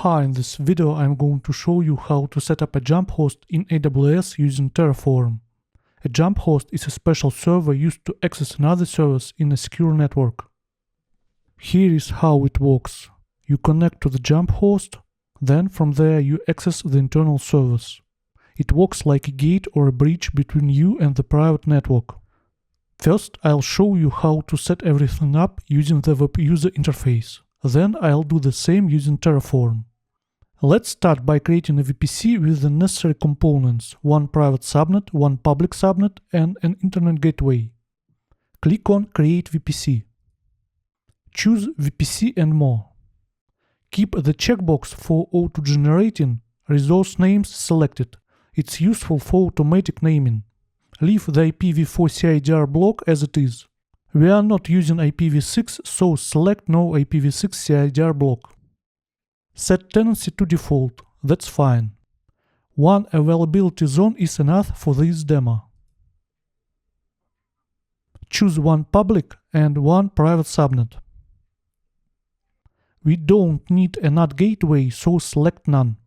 Hi, in this video I'm going to show you how to set up a jump host in AWS using Terraform. A jump host is a special server used to access another service in a secure network. Here is how it works. You connect to the jump host, then from there you access the internal service. It works like a gate or a bridge between you and the private network. First, I'll show you how to set everything up using the web user interface. Then I'll do the same using Terraform. Let's start by creating a VPC with the necessary components: one private subnet, one public subnet, and an internet gateway. Click on Create VPC. Choose VPC and More. Keep the checkbox for auto-generating resource names selected. It's useful for automatic naming. Leave the IPv4 CIDR block as it is. We are not using IPv6, so select No IPv6 CIDR block. Set tenancy to default, that's fine. One availability zone is enough for this demo. Choose one public and one private subnet. We don't need a NAT gateway, so select None.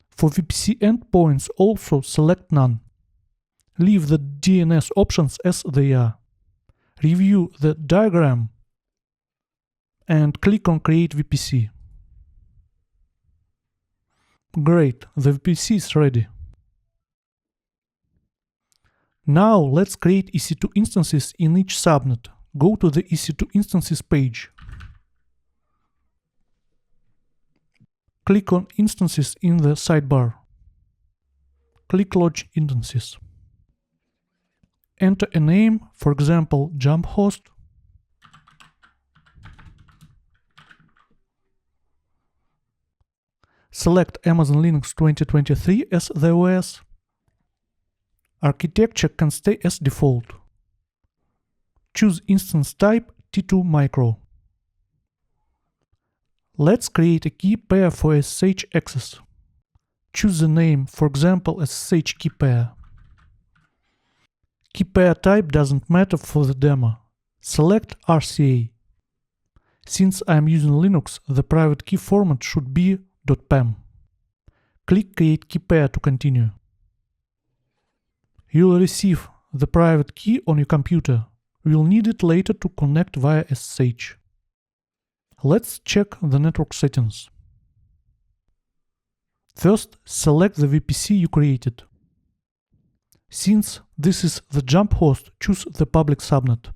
For VPC endpoints, also select None. Leave the DNS options as they are. Review the diagram and click on Create VPC. Great, the VPC is ready. Now let's create EC2 instances in each subnet. Go to the EC2 instances page. Click on Instances in the sidebar. Click Launch Instances. Enter a name, for example, jump host. Select Amazon Linux 2023 as the OS. Architecture can stay as default. Choose instance type T2 Micro. Let's create a key pair for SSH access. Choose the name, for example, SSH key pair. Key pair type doesn't matter for the demo. Select RCA. Since I'm using Linux, the private key format should be .pem. Click Create Key Pair to continue. You'll receive the private key on your computer. You'll need it later to connect via SSH. Let's check the network settings. First, select the VPC you created. Since this is the jump host, choose the public subnet.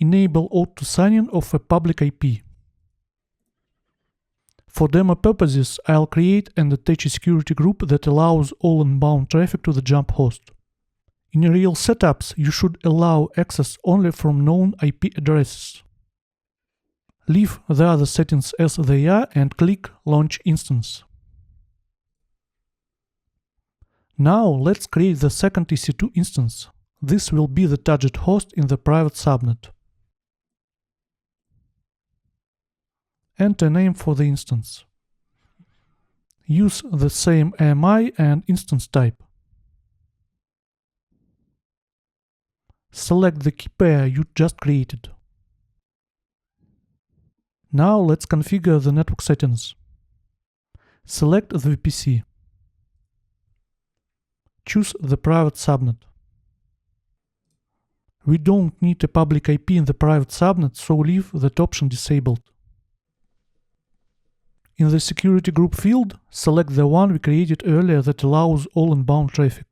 Enable auto sign-in of a public IP. For demo purposes, I'll create and attach a security group that allows all inbound traffic to the jump host. In real setups, you should allow access only from known IP addresses. Leave the other settings as they are and click Launch Instance. Now let's create the second EC2 instance. This will be the target host in the private subnet. Enter a name for the instance. Use the same AMI and instance type. Select the key pair you just created. Now let's configure the network settings. Select the VPC. Choose the private subnet. We don't need a public IP in the private subnet, so leave that option disabled. In the security group field, select the one we created earlier that allows all inbound traffic.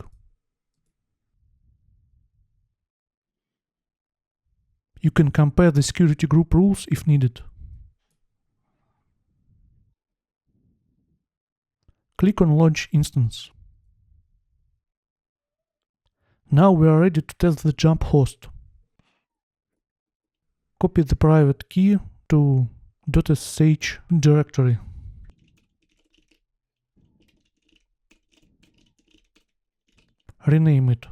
You can compare the security group rules if needed. Click on Launch Instance. Now we are ready to test the jump host. Copy the private key to .sh directory. Rename it.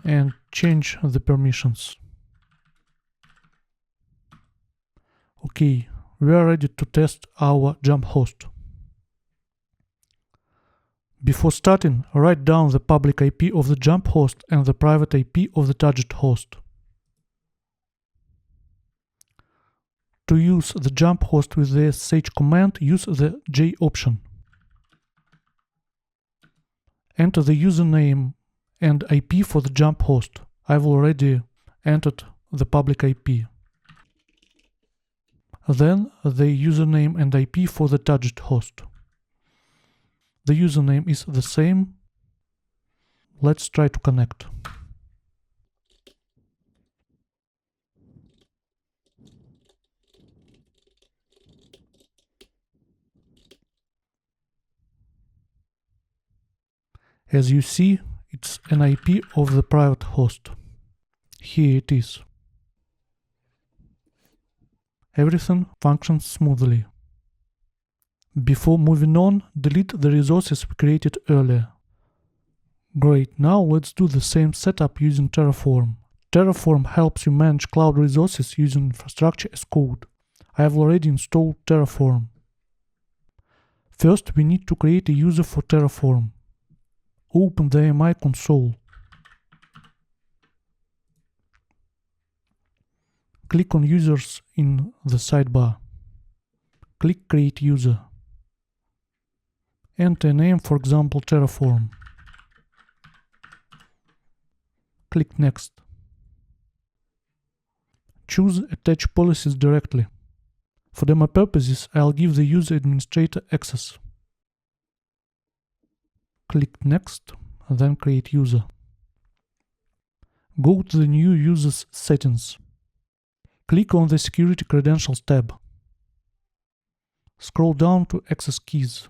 And change the permissions. Okay, we are ready to test our jump host. Before starting, write down the public IP of the jump host and the private IP of the target host. To use the jump host with the SSH command, use the J option. Enter the username and IP for the jump host. I've already entered the public IP. Then the username and IP for the target host. The username is the same. Let's try to connect. As you see, it's an IP of the private host. Here it is. Everything functions smoothly. Before moving on, delete the resources we created earlier. Great, now let's do the same setup using Terraform. Terraform helps you manage cloud resources using infrastructure as code. I have already installed Terraform. First, we need to create a user for Terraform. Open the AMI console. Click on Users in the sidebar. Click Create User. Enter a name, for example, Terraform. Click Next. Choose Attach Policies directly. For demo purposes, I'll give the user administrator access. Click Next, then Create User. Go to the New User's Settings. Click on the Security Credentials tab. Scroll down to Access Keys.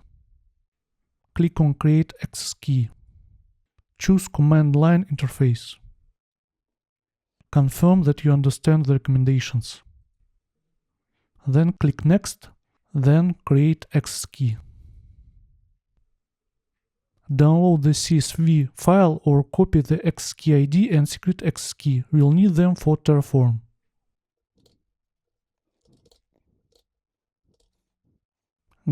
Click on Create Access Key. Choose Command Line Interface. Confirm that you understand the recommendations. Then click Next, then Create Access Key. Download the CSV file or copy the access key ID and secret access key. We'll need them for Terraform.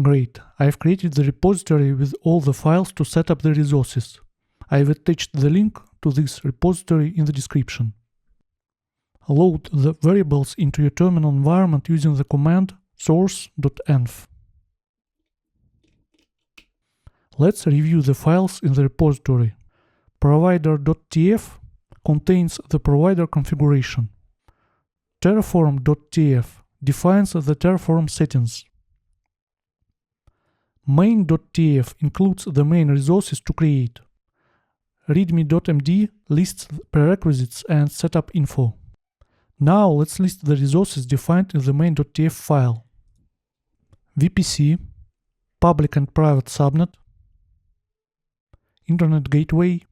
Great, I've created the repository with all the files to set up the resources. I've attached the link to this repository in the description. Load the variables into your terminal environment using the command source.env. Let's review the files in the repository. Provider.tf contains the provider configuration. Terraform.tf defines the Terraform settings. Main.tf includes the main resources to create. Readme.md lists prerequisites and setup info. Now let's list the resources defined in the main.tf file. VPC, public and private subnet, Internet Gateway,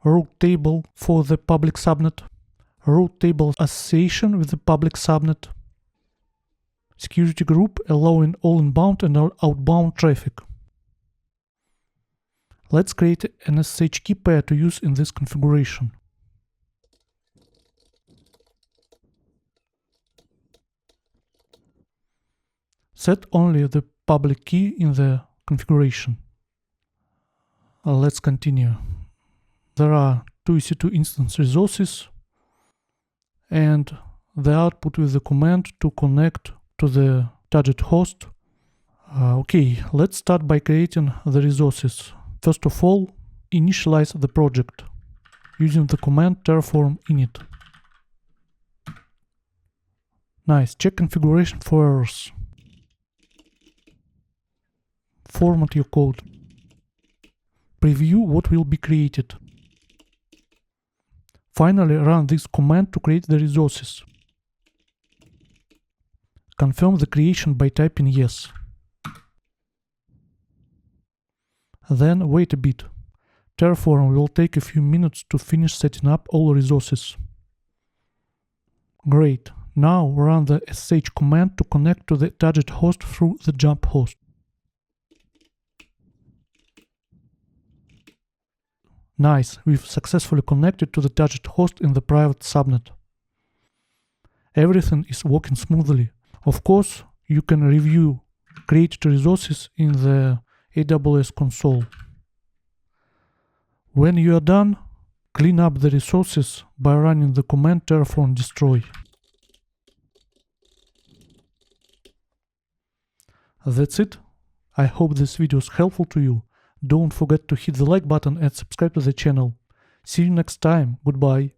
route table for the public subnet, route table association with the public subnet, security group allowing all inbound and outbound traffic. Let's create an SSH key pair to use in this configuration. Set only the public key in the configuration. Let's continue. There are two EC2 instance resources and the output with the command to connect to the target host. Okay, let's start by creating the resources. First of all, initialize the project using the command terraform init. Nice, check configuration for errors. Format your code. Preview what will be created. Finally, run this command to create the resources. Confirm the creation by typing yes. Then wait a bit. Terraform will take a few minutes to finish setting up all resources. Great. Now run the SSH command to connect to the target host through the jump host. Nice, we've successfully connected to the target host in the private subnet. Everything is working smoothly. Of course, you can review created resources in the AWS console. When you are done, clean up the resources by running the command terraform destroy. That's it. I hope this video is helpful to you. Don't forget to hit the like button and subscribe to the channel. See you next time. Goodbye.